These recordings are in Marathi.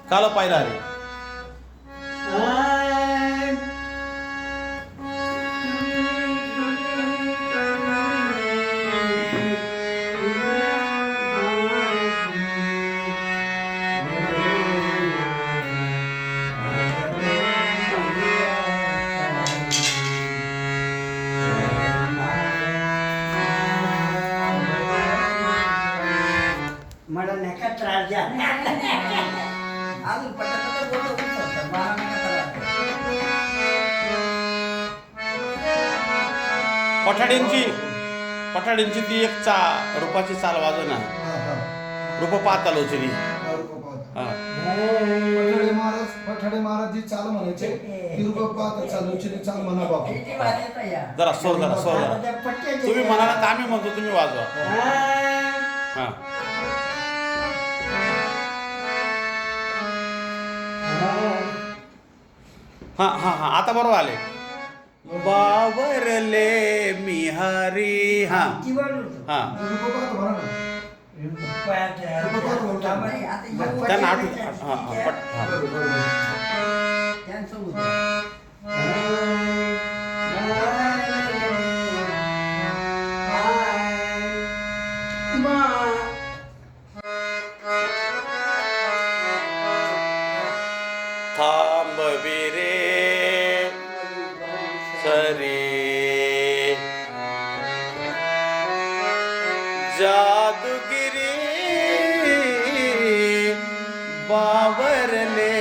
काल पाहिला रे मला नका त्रास द्या अजून पठाडींची ती एक रूपाची चाल वाजना रूप पाहता लोचनी पठाडे महाराज जी चाल म्हणायचे ती रूप पाहता चालोचनी चाल म्हणा बापू. जरा सोर तुम्ही म्हणाला तर आम्ही म्हणतो तुम्ही वाजवा. हा हा हा हा आता बरोबर आले. बावरले मिहारी हा हा त्यांना आठवत हा हा पट थांबविरे सरे जादूगिरी बावरले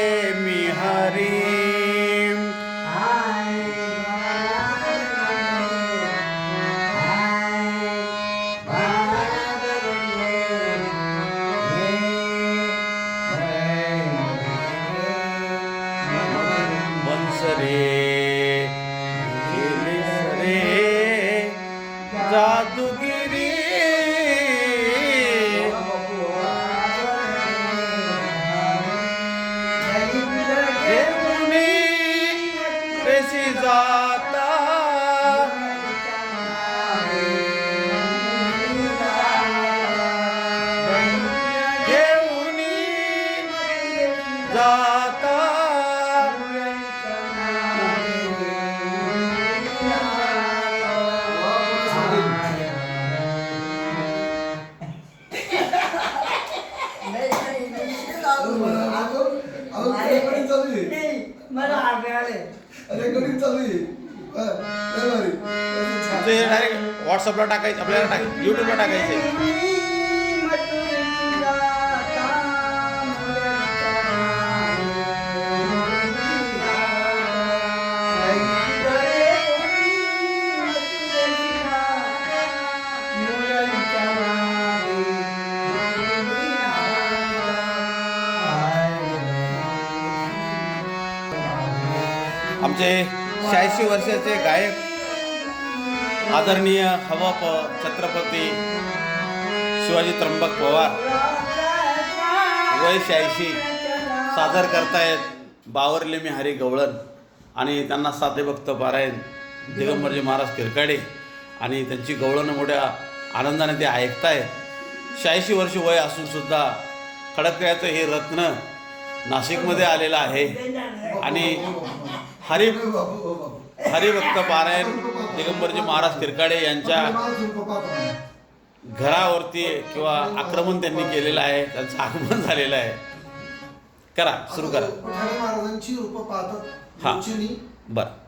मिहारी जादूगिरी घेऊनी रेसी जाता घेऊनी जाता मला आले रेकॉर्डिंग चालू आहे. डायरेक्ट व्हॉट्सअपला टाकायचं आपल्याला युट्यूबला टाकायचं. आमचे 86 वर्षाचे गायक आदरणीय हवा छत्रपती शिवाजी त्र्यंबक पवार वय 86 सादर करतायत बावरले मी हरी गवळण आणि त्यांना साधेभक्त पारायण दिगंबरजी महाराज किरकाडे आणि त्यांची गवळण मोठ्या आनंदाने ते ऐकतायत. 86 वर्ष वय असूनसुद्धा खडकळ्याचं हे रत्न नाशिकमध्ये आलेलं आहे आणि हरिभक्त पारायण दिगंबरजी महाराज किरकाडे यांच्या घरावरती किंवा आक्रमण त्यांनी केलेलं आहे, त्यांचं आगमन झालेलं आहे. करा सुरू करा. महाराजांची रूप पाहतात. हां बरं.